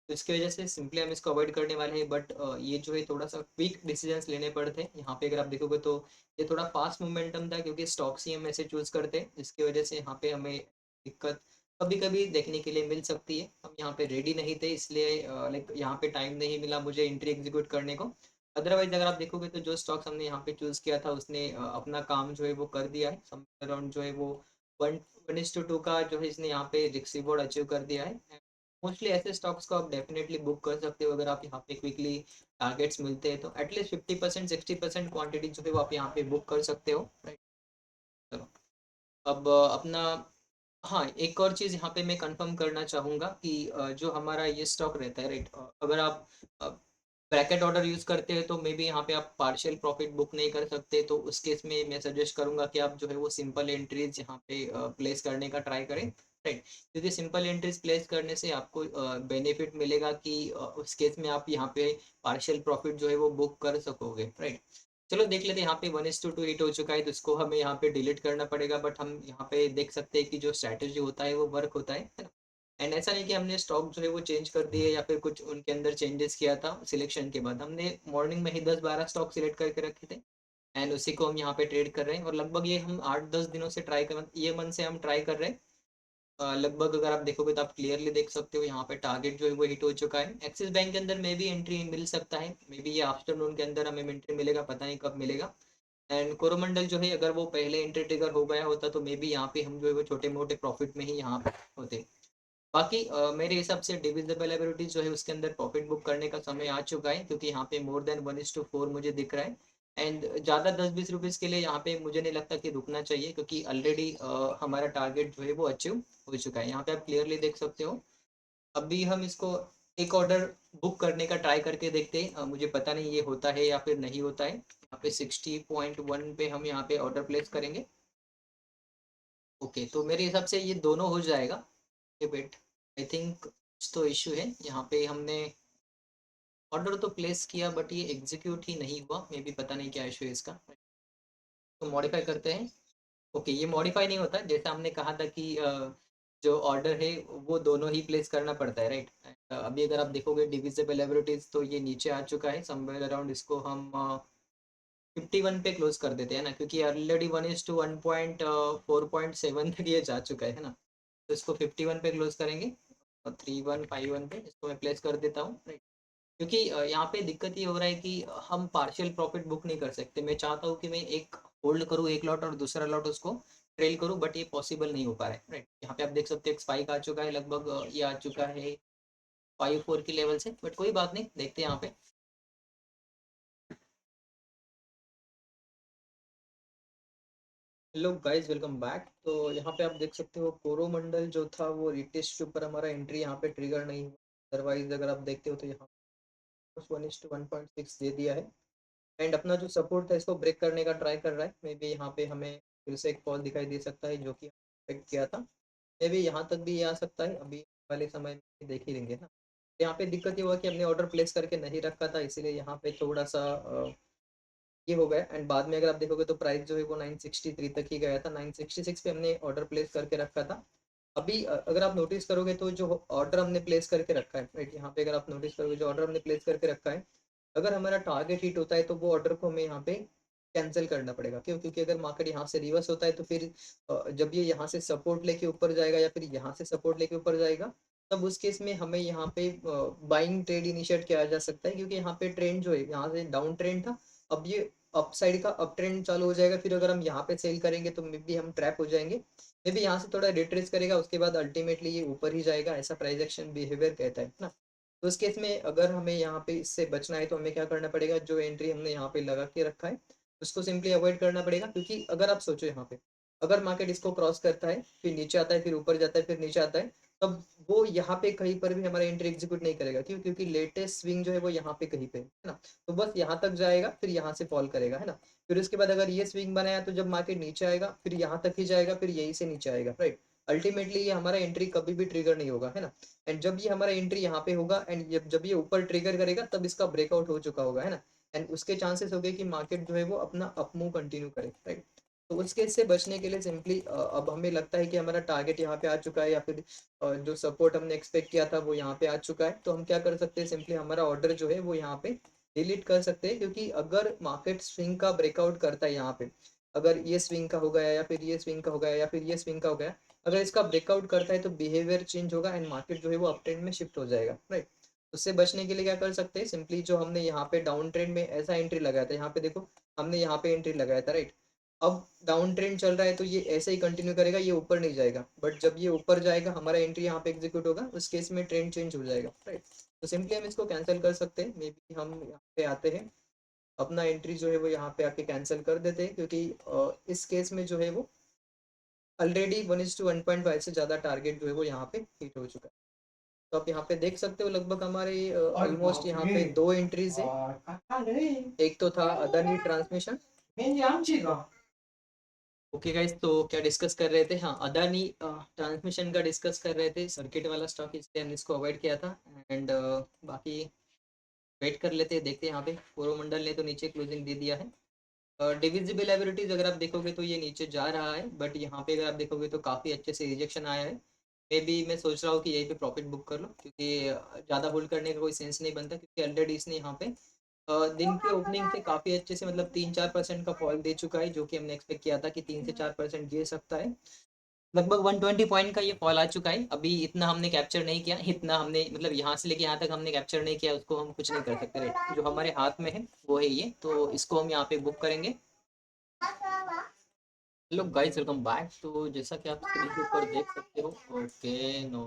इसकी वजह से सिंपली हम इसको अवॉइड करने वाले हैं। बट ये जो है थोड़ा सा क्विक डिसीजंस लेने पड़ते हैं यहाँ पे। अगर आप देखोगे तो ये थोड़ा फास्ट मोमेंटम था, क्योंकि स्टॉक्स ही हम ऐसे चूज करते हैं, जिसकी वजह से यहाँ पे हमें दिक्कत कभी कभी देखने के लिए मिल सकती है। हम यहाँ पे रेडी नहीं थे, इसलिए लाइक यहाँ पे टाइम नहीं मिला मुझे एंट्री एग्जीक्यूट करने को। अदरवाइज अगर आप देखोगे तो जो स्टॉक्स हमने यहाँ पे चूज किया था, उसने अपना काम जो है वो कर दिया है। अराउंड जो है वो 1:2 का जो है इसने यहाँ पे रिस्क रिवॉर्ड अचीव कर दिया है। मोस्टली ऐसे स्टॉक्स को आप डेफिनेटली बुक कर सकते हो, अगर आप यहाँ पे क्विकली टारगेट्स मिलते हैं तो एटलीस्ट 50% 60% क्वांटिटी जो है वो आप यहाँ पे बुक कर सकते हो, राइट। चलो अब अपना, हाँ, एक और चीज़ यहाँ पे मैं कंफर्म करना चाहूँगा कि जो हमारा ये स्टॉक रहता है, राइट। अगर आप ब्रैकेट ऑर्डर यूज करते हैं तो मे बी यहाँ पे आप पार्शियल प्रॉफिट बुक नहीं कर सकते, तो उस केस में मैं सजेस्ट करूंगा कि आप जो है वो सिंपल एंट्रीज यहाँ पे प्लेस करने का ट्राई करें, राइट। क्योंकि सिंपल एंट्रीज प्लेस करने से आपको बेनिफिट मिलेगा कि उस केस में आप यहाँ पे पार्शियल प्रॉफिट जो है वो बुक कर सकोगे, राइट। चलो देख लेते हैं, यहाँ पे 1:2 हिट हो चुका है तो इसको हमें यहाँ पे डिलीट करना पड़ेगा, बट हम यहाँ पे देख सकते हैं कि जो स्ट्रैटेजी होता है वो वर्क होता है ना। एंड ऐसा नहीं कि हमने स्टॉक जो है वो चेंज कर दिए या फिर कुछ उनके अंदर चेंजेस किया था सिलेक्शन के बाद, हमने मॉर्निंग में ही 10-12 स्टॉक सिलेक्ट करके रखे थे एंड उसी को हम यहाँ पे ट्रेड कर रहे हैं। और लगभग ये हम 8-10 दिनों से ट्राई कर, ये मंथ से हम ट्राई कर रहे हैं। लगभग अगर आप देखोगे तो आप क्लियरली देख सकते हो यहाँ पे टारगेट जो है वो हिट हो चुका है। एक्सिस बैंक के अंदर मे भी एंट्री मिल सकता है, मे बी ये आफ्टरनून के अंदर हमें एंट्री मिलेगा, पता नहीं कब मिलेगा। एंड कोरोमंडल जो है अगर वो पहले एंट्री ट्रिगर हो गया होता तो मे बी यहाँ पे हम जो है वो छोटे मोटे प्रॉफिट में ही यहाँ पे होते। बाकी मेरे हिसाब से डिविजिबल एबिलिटीज जो है उसके अंदर प्रॉफिट बुक करने का समय आ चुका है, क्योंकि यहाँ पे मोर देन 1:4 मुझे दिख रहा है। एंड ज़्यादा 10-20 रुपीज़ के लिए यहाँ पे मुझे नहीं लगता कि रुकना चाहिए, क्योंकि ऑलरेडी हमारा टारगेट जो है वो अचीव हो चुका है। यहाँ पे आप क्लियरली देख सकते हो। अभी हम इसको एक ऑर्डर बुक करने का ट्राई करके देखते हैं, मुझे पता नहीं ये होता है या फिर नहीं होता है। यहाँ पे 60.1 पे हम यहाँ पे ऑर्डर प्लेस करेंगे। ओके, तो मेरे हिसाब से ये दोनों हो जाएगा। ये वेट, आई थिंक कुछ तो इशू है यहाँ पे। हमने ऑर्डर तो प्लेस किया बट ये एग्जीक्यूट ही नहीं हुआ, मे बी पता नहीं क्या इशू है इसका। तो मॉडिफाई करते हैं। ओके, ये मॉडिफाई नहीं होता, जैसा हमने कहा था कि जो ऑर्डर है वो दोनों ही प्लेस करना पड़ता है, राइट। अभी अगर आप देखोगे डिविजिबल एवरेज तो ये नीचे आ चुका है समवेयर अराउंड, इसको हम 51 पे क्लोज कर देते हैं ना, क्योंकि ऑलरेडी 1:1.4.7 तक ये जा चुका है ना। तो इसको 51 पे क्लोज करेंगे और 3151 पे इसको मैं प्लेस कर देता हूँ, राइट। क्योंकि यहाँ पे दिक्कत ये हो रहा है कि हम पार्शियल प्रॉफिट बुक नहीं कर सकते। मैं चाहता हूँ कि मैं एक होल्ड करूँ एक लॉट और दूसरा लॉट उसको ट्रेल करूँ, बट ये पॉसिबल नहीं हो पा रहा है, राइट। यहाँ पे आप देख सकते हैं एक स्पाइक आ चुका है, लगभग ये आ चुका है 5-4 की लेवल से, बट कोई बात नहीं, देखते हैं यहाँ पे। Hello guys, welcome back. तो यहाँ पे आप देख सकते हो कोरोमंडल जो था वो रिटेस्ट के ऊपर हमारा एंट्री यहाँ पे ट्रिगर नहीं हुआ। अदरवाइज अगर आप देखते हो तो यहाँ 1:1.6 दे दिया है। एंड अपना जो सपोर्ट था इसको ब्रेक करने का ट्राई कर रहा है। मे बी यहाँ पे हमें फिर से एक फॉल दिखाई दे सकता है जो कि एक्सपेक्ट किया था। मे बी यहाँ तक भी ये आ सकता है, अभी वाले समय में देख ही लेंगे ना। यहाँ पे दिक्कत ये हुआ कि हमने ऑर्डर प्लेस करके नहीं रखा था, इसीलिए यहाँ पे थोड़ा सा ये हो गया। एंड बाद में अगर आप देखोगे तो प्राइस जो है वो 963 तक ही गया था। 966 पे हमने ऑर्डर प्लेस करके रखा था। अभी अगर आप नोटिस करोगे तो जो ऑर्डर हमने प्लेस करके रखा है, राइट, यहाँ पे अगर आप नोटिस करोगे जो ऑर्डर हमने प्लेस करके रखा है, अगर हमारा टारगेट हिट होता है तो वो ऑर्डर को हमें यहाँ पे कैंसिल करना पड़ेगा। क्यों? क्योंकि अगर मार्केट यहाँ से रिवर्स होता है तो फिर जब ये यहाँ से सपोर्ट लेके ऊपर जाएगा या फिर यहाँ से सपोर्ट लेके ऊपर जाएगा, तब उस केस में हमें यहाँ पे बाइंग ट्रेड इनिशिएट किया जा सकता है, क्योंकि यहाँ पे ट्रेंड जो है यहाँ से डाउन ट्रेंड था, अब ये अप साइड का अप ट्रेंड चालू हो जाएगा। फिर अगर हम यहाँ पे सेल करेंगे तो मे बी हम ट्रैप हो जाएंगे। मे बी यहाँ से थोड़ा रिट्रेस करेगा, उसके बाद अल्टीमेटली ये ऊपर ही जाएगा, ऐसा प्राइस एक्शन बिहेवियर कहता है ना। तो उस केस में अगर हमें यहाँ पे इससे बचना है तो हमें क्या करना पड़ेगा, जो एंट्री हमने यहाँ पे लगा के रखा है उसको सिंपली अवॉइड करना पड़ेगा। क्योंकि अगर आप सोचो यहाँ पे अगर मार्केट इसको क्रॉस करता है फिर नीचे आता है फिर ऊपर जाता है फिर नीचे आता है, तब वो यहाँ पे कहीं पर भी हमारा एंट्री एग्जीक्यूट नहीं करेगा। क्यों? क्योंकि लेटेस्ट स्विंग जो है वो यहाँ पे कहीं पे है ना। तो बस यहाँ तक जाएगा फिर यहाँ से फॉल करेगा, है ना। फिर उसके बाद अगर ये स्विंग बनाया तो जब मार्केट नीचे आएगा फिर यहाँ तक ही जाएगा फिर यहीं से नीचे आएगा, राइट। अल्टीमेटली ये हमारा एंट्री कभी भी ट्रिगर नहीं होगा, है ना। एंड जब ये हमारा एंट्री यहाँ पे होगा एंड जब ये ऊपर ट्रिगर करेगा तब इसका ब्रेकआउट हो चुका होगा, है ना। एंड उसके चांसेस हो गए कि मार्केट जो है वो अपना अप मूव कंटिन्यू करे, राइट। तो उस केस से बचने के लिए सिंपली अब हमें लगता है कि हमारा टारगेट यहाँ पे आ चुका है या फिर जो सपोर्ट हमने एक्सपेक्ट किया था वो यहाँ पे आ चुका है, तो हम क्या कर सकते हैं, सिंपली हमारा ऑर्डर जो है वो यहाँ पे डिलीट कर सकते हैं। क्योंकि अगर मार्केट स्विंग का ब्रेकआउट करता है यहाँ पे, अगर ये स्विंग का हो गया या फिर ये स्विंग का हो गया या फिर ये स्विंग का हो गया, अगर इसका ब्रेकआउट करता है तो बिहेवियर चेंज होगा एंड मार्केट जो है वो अप ट्रेंड में शिफ्ट हो जाएगा, राइट। उससे बचने के लिए क्या कर सकते हैं, सिंपली जो हमने यहाँ पे डाउन ट्रेंड में ऐसा एंट्री लगाया था, यहाँ पे देखो हमने यहाँ पे एंट्री लगाया था, राइट। अब डाउन ट्रेंड चल रहा है तो ये ऐसे ही कंटिन्यू करेगा, ये ऊपर नहीं जाएगा। बट जब ये ऊपर जाएगा हमारा एंट्री यहाँ पे एग्जीक्यूट होगा, उस केस में ट्रेंड चेंज हो जाएगा, राइट। तो सिंपली हम इसको कैंसिल कर सकते हैं। मे बी हम यहाँ पे आते हैं, अपना एंट्री जो है वो यहाँ पे आके कैंसिल कर देते हैं, क्योंकि इस केस में जो है वो ऑलरेडी 1:1.5 से ज़्यादा टारगेट जो है वो यहाँ पे हिट हो चुका है। तो आप यहाँ पे देख सकते हो लगभग हमारे ऑलमोस्ट यहाँ पे 2 एंट्रीज है। एक तो था अदानी ट्रांसमिशन। ओके गाइस, तो क्या डिस्कस कर रहे थे? हाँ, अदानी ट्रांसमिशन का डिस्कस कर रहे थे। सर्किट वाला स्टॉक, इसलिए हमने इसको अवॉइड किया था। एंड बाकी वेट कर लेते हैं, देखते हैं। यहाँ पे कोरोमंडल ने तो नीचे क्लोजिंग दे दिया है। डिविजिबल एबिलिटीज अगर आप देखोगे तो ये नीचे जा रहा है, बट यहाँ पे अगर आप देखोगे तो काफ़ी अच्छे से रिजेक्शन आया है। मे बी मैं सोच रहा हूँ कि यहीं पे प्रॉफिट बुक कर लो, क्योंकि ज़्यादा होल्ड करने का कोई सेंस नहीं बनता, क्योंकि ऑलरेडी इसने यहाँ पे दिन के ओपनिंग से काफ़ी अच्छे से मतलब 3-4% का फॉल दे चुका है, जो कि हमने एक्सपेक्ट किया था कि 3 से 4% गिर सकता है। लगभग 120 पॉइंट का ये फॉल आ चुका है। अभी इतना हमने कैप्चर नहीं किया, इतना हमने मतलब यहाँ से लेके यहाँ तक हमने कैप्चर नहीं किया, उसको हम कुछ नहीं कर सकते। राइट, जो हमारे हाथ में है वो है ये, तो इसको हम यहाँ पे बुक करेंगे। Hello guys, welcome back. तो जैसा कि आप स्क्रीन के ऊपर देख सकते हो, ओके नो,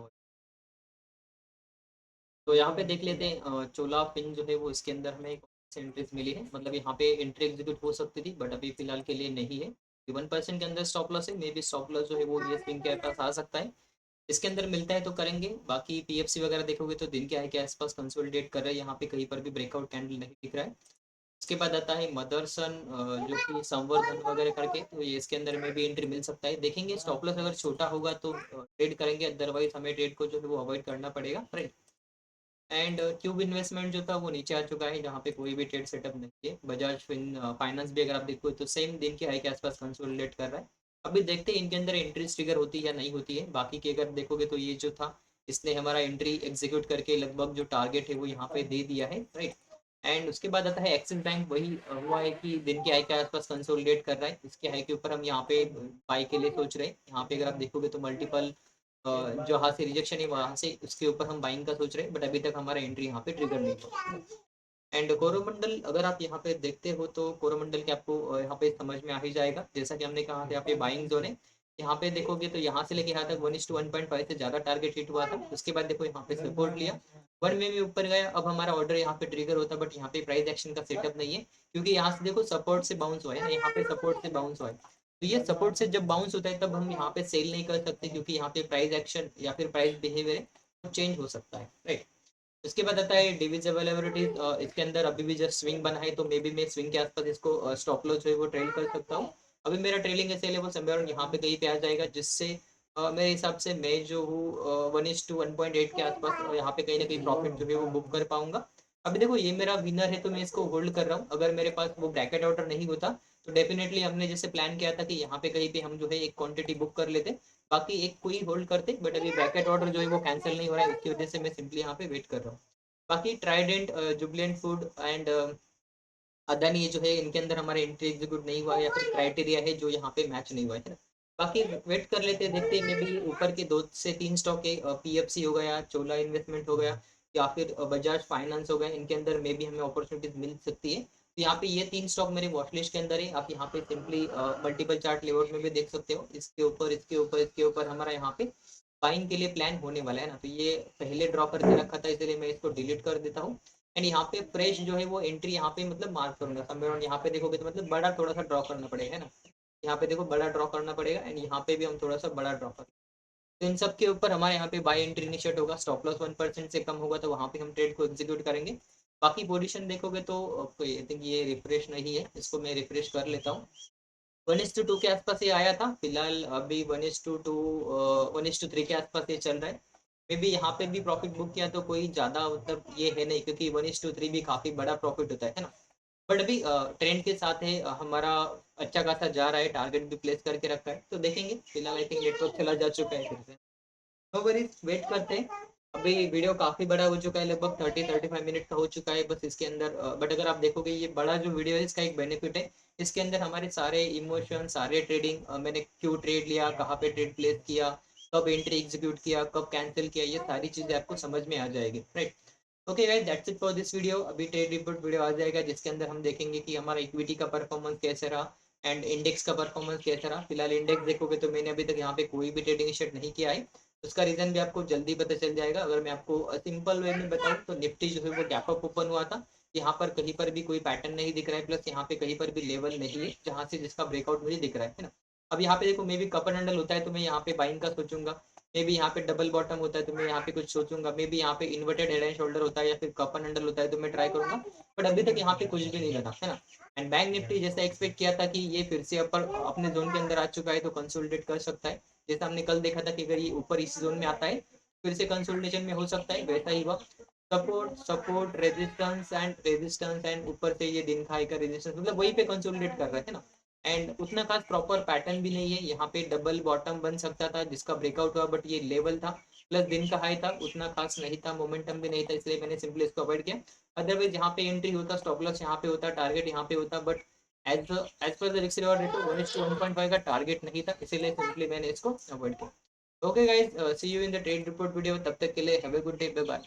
तो यहाँ पे देख लेते हैं। चोला पिन जो है वो इसके अंदर हमें एक एंट्रीज मिली है, मतलब यहाँ पे एंट्री एग्जीक्यूट हो सकती थी, बट अभी फिलहाल के लिए नहीं है। 1% के अंदर स्टॉप लॉस है, मे बी स्टॉप लॉस जो है वो ये पिन के पास आ सकता है। इसके अंदर मिलता है तो करेंगे। बाकी पीएफसी वगैरह देखोगे तो दिन के हाई के आसपास कंसोलिडेट कर रहा है, यहाँ पे कहीं पर भी ब्रेकआउट कैंडल नहीं दिख रहा है। उसके बाद आता है मदरसन, जो कि संवर्धन वगैरह करके, तो ये इसके अंदर में भी एंट्री मिल सकता है। देखेंगे स्टॉप लॉस अगर छोटा होगा तो ट्रेड करेंगे, अदरवाइज हमें ट्रेड को जो है वो अवॉइड करना पड़ेगा। राइट, एंड क्यूब इन्वेस्टमेंट जो था वो नीचे आ चुका है, जहाँ पे कोई भी ट्रेड सेटअप नहीं है। बजाज फाइनेंस भी अगर आप देखो तो सेम दिन के हाई के आसपास कंसोलिडेट कर रहा है। अभी देखते हैं इनके अंदर एंट्री ट्रिगर होती है या नहीं होती है। बाकी के अगर देखोगे तो ये जो था, इसने हमारा एंट्री एग्जीक्यूट करके लगभग जो टारगेट है वो यहाँ पे दे दिया है। राइट, एंड उसके बाद आता है एक्सिस बैंक। वही हुआ है कि दिन के हाई के आसपास कंसोलिडेट कर रहा है, इसके हाई के ऊपर हम यहाँ पे बाई के लिए सोच रहे हैं। यहाँ पे अगर आप देखोगे तो मल्टीपल जहाँ से रिजेक्शन है वहाँ से उसके ऊपर हम बाइंग का सोच रहे हैं, बट अभी तक हमारा एंट्री यहाँ पे ट्रिगर नहीं हुआ। एंड कोरोमंडल अगर आप यहाँ पे देखते हो तो कोरोमंडल के आपको यहाँ पे समझ में आ ही जाएगा। जैसा कि हमने कहा था, यहाँ पे बाइंग जोन है। यहाँ पे देखोगे तो यहाँ से लेके यहाँ तक 1:1.5 से ज़्यादा टारगेट हिट हुआ था। उसके बाद देखो यहाँ पे सपोर्ट लिया, 1 में भी ऊपर गया। अब हमारा ऑर्डर यहाँ पे ट्रिगर होता, बट यहाँ पे प्राइस एक्शन का सेटअप नहीं है, क्योंकि यहाँ से देखो सपोर्ट से बाउंस हुआ है ना, यहाँ पे सपोर्ट से बाउंस हुआ है। तो ये सपोर्ट से जब बाउंस होता है तब हम यहाँ पे सेल नहीं कर सकते, क्योंकि यहाँ पे प्राइस एक्शन या फिर प्राइस बिहेवियर चेंज हो सकता है। राइट, उसके बाद आता है डिविजिबल एबिलिटीज। इसके अंदर अभी भी जस्ट स्विंग बना है, तो मे बी मैं स्विंग के आसपास इसको स्टॉप लॉस जो है वो ट्रेल कर सकता हूँ। अभी मेरा ट्रेलिंग ऐसे लेवल समवेयर यहाँ पे कहीं पे आ जाएगा, जिससे मेरे हिसाब से मैं जो हूँ 1:1.8 के आसपास यहाँ पे कहीं ना कहीं प्रॉफिट जो है वो बुक कर पाऊंगा। अभी देखो ये मेरा विनर है, तो मैं इसको होल्ड कर रहा हूँ। अगर मेरे पास वो ब्रैकेट ऑर्डर नहीं होता तो डेफिनेटली हमने जैसे प्लान किया था कि यहाँ पे कहीं पे हम जो है एक क्वांटिटी बुक कर लेते, बाकी एक कोई होल्ड करते, बट अभी ब्रैकेट ऑर्डर जो है वो कैंसिल नहीं हो रहा है, इसकी वजह से मैं सिंपली यहाँ पे वेट कर रहा हूँ। बाकी Trident, Jubilant food and Adani ये जो है, इनके अंदर हमारे एंट्री एग्जीक्यूट नहीं हुआ, या फिर क्राइटेरिया है जो यहाँ पे मैच नहीं हुआ है ना। बाकी वेट कर लेते हैं, देखते हैं। मे बी ऊपर के 2 से 3 स्टॉक है, पीएफसी हो गया, चोला इन्वेस्टमेंट हो गया, या फिर बजाज फाइनेंस हो गया, इनके अंदर मे बी हमें अपॉर्चुनिटीज मिल सकती है। तो यहाँ पे ये 3 स्टॉक मेरे वॉचलिस्ट के अंदर है। आप यहाँ पे सिंपली मल्टीपल चार्ट लेआउट में भी देख सकते हो, इसके ऊपर इसके ऊपर इसके ऊपर हमारा यहाँ पे बाइंग के लिए प्लान होने वाला है ना। तो ये पहले ड्रॉ करके रखा था, इसलिए मैं इसको डिलीट कर देता हूँ। एंड यहाँ पे फ्रेश जो है वो एंट्री यहाँ पे मतलब मार्क करूंगा समवेयर। यहाँ पे देखोगे तो मतलब बड़ा थोड़ा सा ड्रॉ करना पड़ेगा, है ना। यहाँ पे देखो बड़ा ड्रॉ करना पड़ेगा, एंड यहाँ पे भी हम थोड़ा सा बड़ा ड्रॉ कर, तो इन सब के ऊपर हमारे यहाँ पे बाई एंट्री इनिशिएट होगा। स्टॉप लॉस 1% से कम होगा तो वहाँ पे हम ट्रेड को एग्जीक्यूट करेंगे। बाकी पोजीशन देखोगे तो आई थिंक ये रिफ्रेश नहीं है, इसको मैं रिफ्रेश कर लेता हूँ। 1:2 के आसपास ये आया था, फिलहाल अभी 1:2 1:3 के आसपास ये चल रहा है। मे बी यहाँ पे भी प्रॉफिट बुक किया तो कोई ज़्यादा मतलब ये है नहीं, क्योंकि 1:3 भी काफ़ी बड़ा प्रॉफिट होता है ना। बट अभी ट्रेंड के साथ है, हमारा अच्छा खासा जा रहा है, टारगेट भी प्लेस करके रखा है, तो देखेंगे। फिलहाल आई थिंक नेटवर्क चला जा चुका है फिर से। नो वरीज, वेट करते हैं। अभी वीडियो काफी बड़ा हो चुका है, लगभग 30-35 मिनट का हो चुका है बस इसके अंदर। बट अगर आप देखोगे ये बड़ा जो वीडियो है, इसका एक बेनिफिट है, इसके अंदर हमारे सारे इमोशन, सारे ट्रेडिंग, मैंने क्यों ट्रेड लिया, कहाँ पे ट्रेड प्लेस किया, कब एंट्री एग्जीक्यूट किया, कब कैंसिल किया, ये सारी चीजें आपको समझ में आ जाएगी। Right, okay guys, that's it for this video. अभी ट्रेड रिपोर्ट वीडियो आ जाएगा, जिसके अंदर हम देखेंगे कि हमारा इक्विटी का परफॉर्मेंस कैसे रहा एंड इंडेक्स का परफॉर्मेंस कैसा रहा। फिलहाल इंडेक्स देखोगे तो मैंने अभी तक यहाँ पे कोई भी ट्रेडिंग इनिशिएट नहीं किया है, उसका रीजन भी आपको जल्दी पता चल जाएगा। अगर मैं आपको सिंपल वे में बताऊं तो निफ्टी जो है वो गैप अप ओपन हुआ था, यहाँ पर कहीं पर भी कोई पैटर्न नहीं दिख रहा है, प्लस यहाँ पे कहीं पर भी लेवल नहीं है जहाँ से जिसका ब्रेकआउट मुझे दिख रहा है ना। अब यहाँ पे देखो, मे भी कपर हैंडल होता है तो मैं यहाँ पे बाइंग का सोचूंगा, मे बी यहाँ पे डबल बॉटम होता है तो मैं यहाँ पे कुछ सोचूंगा, मे बी यहाँ पे इन्वर्टेड हेड एंड शोल्डर होता है या फिर कप एंड हैंडल होता है तो मैं ट्राई करूंगा, बट अभी तक यहाँ पे कुछ भी नहीं लगा है ना। एंड बैंक निफ्टी जैसा एक्सपेक्ट किया था कि ये फिर से अपर अपने जोन के अंदर आ चुका है तो कंसोलिडेट कर सकता है, जैसा हमने कल देखा था कि अगर ये ऊपर इस जोन में आता है फिर से कंसोलिडेशन में हो सकता है, वैसा ही हुआ। सपोर्ट सपोर्ट रेजिस्टेंस एंड ऊपर से ये दिन का हाई का रेजिस्टेंस, मतलब वही पे कंसोलिडेट कर रहे थे ना। एंड उतना खास प्रॉपर पैटर्न भी नहीं है, यहाँ पे डबल बॉटम बन सकता था जिसका ब्रेकआउट हुआ, बट ये लेवल था प्लस दिन का हाई था, उतना खास नहीं था, मोमेंटम भी नहीं था, इसलिए मैंने सिंपली इसको अवॉइड किया। अदरवाइज यहाँ पे एंट्री होता, स्टॉप लॉस यहाँ पे होता, टारगेट यहाँ पे होता, but as per the risk reward ratio 1:1.5 का टारगेट नहीं था, इसीलिए सिंपली मैंने इसको अवॉइड किया। Okay guys, see you in the trade report video, तब तक के लिए have a good day, bye bye.